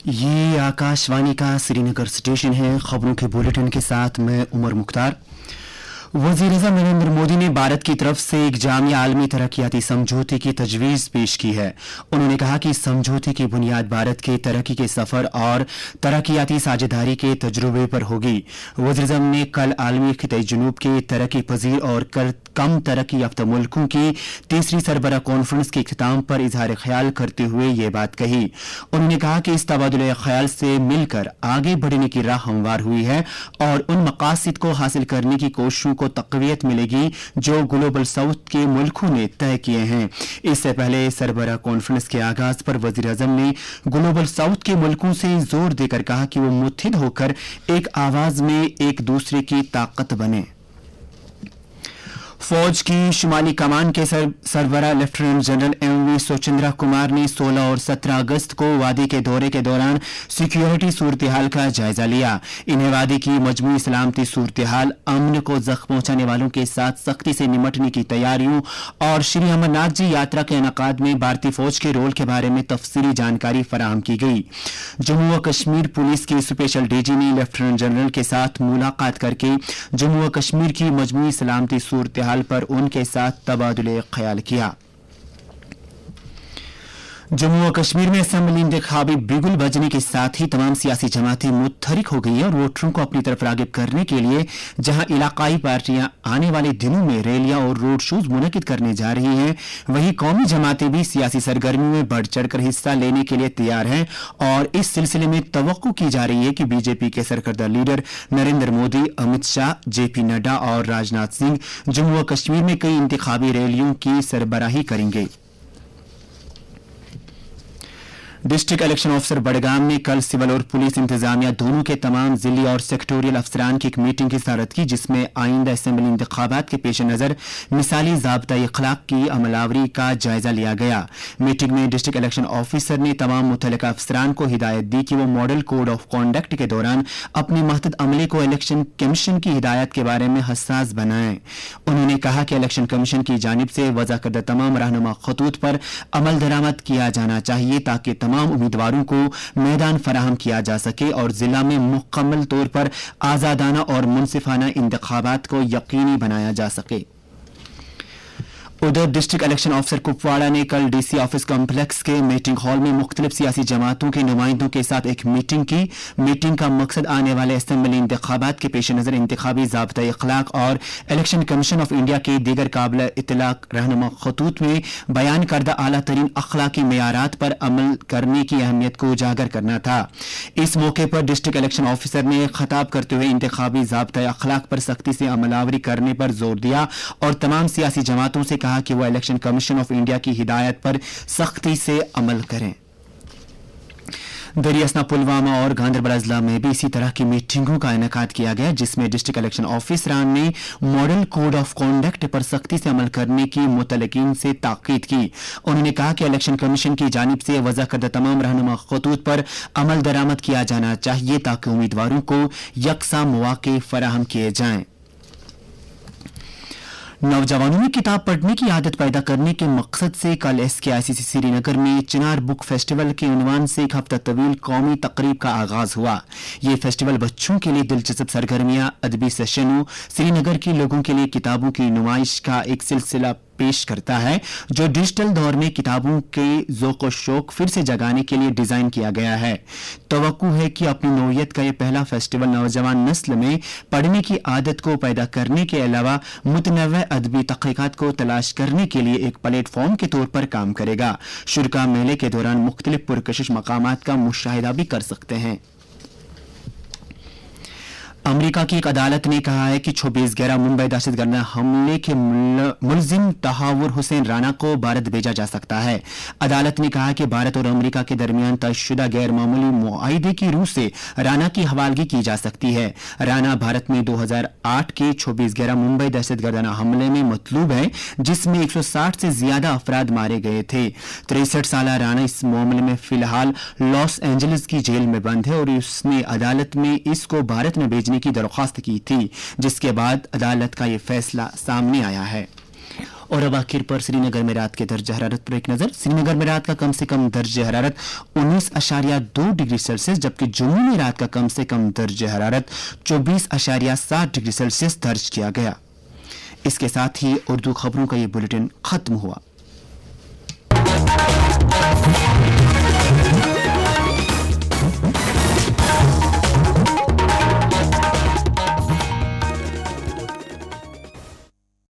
ये आकाशवाणी का श्रीनगर स्टेशन है। खबरों के बुलेटिन के साथ मैं उमर मुख्तार। वज़ीर-ए-आज़म नरेंद्र मोदी ने भारत की तरफ से एक जामिया आलमी तरक्याती समझौते की तजवीज़ पेश की है। उन्होंने कहा कि इस समझौते की बुनियाद भारत के तरक्की के सफर और तरक्याती साझेदारी के तजुर्बे पर होगी। वज़ीर-ए-आज़म ने कल आलमी खिते जुनूब के तरक्की पजीर और कम तरक्की याफ्ता मुल्कों की तीसरी सरबराह कॉन्फ्रेंस के इख्तिताम पर इजहार ख्याल करते हुए ये बात कही। उन्होंने कहा कि इस तबादुले ख्याल से मिलकर आगे बढ़ने की राह हमवार हुई है और उन मकासद को हासिल करने की कोशिशों को तक़वियत मिलेगी जो ग्लोबल साउथ के मुल्कों ने तय किए हैं। इससे पहले सरबराह कॉन्फ्रेंस के आगाज पर वज़ीर-ए-आज़म ने ग्लोबल साउथ के मुल्कों से जोर देकर कहा कि वो मुत्तहिद होकर एक आवाज में एक दूसरे की ताकत बने। फौज की शुमाली कमान के सरबराह lieutenant general M V Suchindra Kumar ने 16 और 17 अगस्त को वादी के दौरे के दौरान सिक्योरिटी सूरत हाल का जायजा लिया। इन्हें वादी की मजमूई सलामती सूरत हाल, अमन को जख्म पहुंचाने वालों के साथ सख्ती से निमटने की तैयारियों और श्री अमरनाथ जी यात्रा के इनेकाद में भारतीय फौज के रोल के बारे में तफसीली जानकारी फराहम की गई। जम्मू व कश्मीर पुलिस की स्पेशल डीजी ने लेफ्टिनेंट जनरल के साथ मुलाकात करके जम्मू व कश्मीर की मजमूई सलामती सूरत हाल पर उनके साथ तबादुले ख्याल किया। जम्मू व कश्मीर में असेंबली इंतखाबी बिगुल बजने के साथ ही तमाम सियासी जमातें मुतहरिक हो गई हैं और वोटरों को अपनी तरफ रागिब करने के लिए जहां इलाकाई पार्टियां आने वाले दिनों में रैलियां और रोड शोज मुनक्किद करने जा रही हैं, वहीं कौमी जमातें भी सियासी सरगर्मियों में बढ़ चढ़कर हिस्सा लेने के लिए तैयार हैं और इस सिलसिले में तवक्को की जा रही है कि बीजेपी के सरकर्दा लीडर नरेंद्र मोदी, अमित शाह, जेपी नड्डा और राजनाथ सिंह जम्मू व कश्मीर में कई इंतखाबी रैलियों की सरबराही करेंगे। डिस्ट्रिक्ट इलेक्शन ऑफिसर बडगाम ने कल सिविल और पुलिस इंतजामिया दोनों के तमाम जिली और सेक्टोरियल अफसरान की एक मीटिंग की सदारत की, जिसमें आइंदा असेंबली इंतखाबात के पेश नजर मिसाली ज़ाब्ता अखलाक की अमलावरी का जायजा लिया गया। मीटिंग में डिस्ट्रिक्ट इलेक्शन ऑफिसर ने तमाम मुतल्लिका अफसरान को हिदायत दी कि वो मॉडल कोड ऑफ कॉन्डक्ट के दौरान अपने महदूद अमले को इलेक्शन कमीशन की हिदायत के बारे में हसास बनाएं। उन्होंने कहा कि इलेक्शन कमीशन की जानिब से वज़ा करदा तमाम रहनुमा खतूत पर अमल दरामद किया जाना चाहिए ताकि तमाम उम्मीदवारों को मैदान फराहम किया जा सके और जिला में मुकम्मल तौर पर आजादाना और मुनसिफाना इंतखाबात को यकीनी बनाया जा सके। उधर डिस्ट्रिक्ट इलेक्शन ऑफिसर कुपवाड़ा ने कल डीसी ऑफिस कॉम्प्लेक्स के मीटिंग हॉल में मुख्तलिफ सियासी जमातों के नुमाइंदों के साथ एक मीटिंग की। मीटिंग का मकसद आने वाले असेंबली इंतखाबात के पेश नजर इंतखाबी ज़ाब्ता अखलाक और इलेक्शन कमीशन ऑफ इंडिया के दीगर काबिल इतलाक रहनुमा खतूत में बयान करदा आला तरीन अखलाकी मेयारात पर अमल करने की अहमियत को उजागर करना था। इस मौके पर डिस्ट्रिक्ट इलेक्शन ऑफिसर ने खिताब करते हुए इंतखाबी ज़ाब्ता अखलाक पर सख्ती से अमलावरी करने पर जोर दिया और तमाम सियासी जमातों से कहा कि वह इलेक्शन कमीशन ऑफ इंडिया की हिदायत पर सख्ती से अमल करें। दरियासना, पुलवामा और गांधरबल अजला में भी इसी तरह की मीटिंगों का इनेकाद किया गया, जिसमें डिस्ट्रिक्ट इलेक्शन ऑफिसरान ने मॉडल कोड ऑफ कॉन्डक्ट पर सख्ती से अमल करने की मुतल्लिकीन से ताकीद की। उन्होंने कहा कि इलेक्शन कमीशन की जानिब से वज़ा करदा तमाम रहनुमा खतूत पर अमल दरामद किया जाना चाहिए ताकि उम्मीदवारों को यकसा मौके फराहम किए जाएं। नौजवानों में किताब पढ़ने की आदत पैदा करने के मकसद से कल SKICC श्रीनगर में चिनार बुक फेस्टिवल के उन्वान से एक हफ्ता तवील कौमी तकरीब का आगाज हुआ। ये फेस्टिवल बच्चों के लिए दिलचस्प सरगर्मियां, अदबी सेशनों, श्रीनगर के लोगों के लिए किताबों की नुमाइश का एक सिलसिला पेश करता है जो डिजिटल दौर में किताबों के ज़ौक़ और शौक फिर से जगाने के लिए डिजाइन किया गया है। तवक्को है कि अपनी नौयत का यह पहला फेस्टिवल नौजवान नस्ल में पढ़ने की आदत को पैदा करने के अलावा मुतनव्वे अदबी तहक़ीक़ात को तलाश करने के लिए एक प्लेटफॉर्म के तौर पर काम करेगा। शुरा मेले के दौरान मुख्तलिफ पुरकशिश मकामात का मुशाहिदा भी कर सकते हैं। अमेरिका की एक अदालत ने कहा है कि 26/11 मुंबई दहशतगर्द हमले के मुलजिम तहावुर हुसैन राना को भारत भेजा जा सकता है। अदालत ने कहा कि भारत और अमेरिका के दरमियान तयशुदा गैर मामूली मुआहिदे की रूह से राना की हवालगी की जा सकती है। राना भारत में 2008 के 26/11 मुंबई दहशतगर्दाना हमले में मतलूब है, जिसमें 160 से ज्यादा अफराद मारे गए थे। 63 साल राना इस मामले में फिलहाल लॉस एंजलिस की जेल में बंद है और उसने अदालत में इसको भारत में भेजने की दरख्वास्त की थी, जिसके बाद अदालत का यह फैसला सामने आया है। और अब आखिर पर श्रीनगर में रात के दर्ज हरारत पर एक नजर। श्रीनगर में रात का कम से कम दर्ज हरारत 19.2 डिग्री सेल्सियस, जबकि जम्मू में रात का कम से कम दर्ज हरारत 24.7 डिग्री सेल्सियस दर्ज किया गया। इसके साथ ही उर्दू खबरों का ये बुलेटिन खत्म हुआ।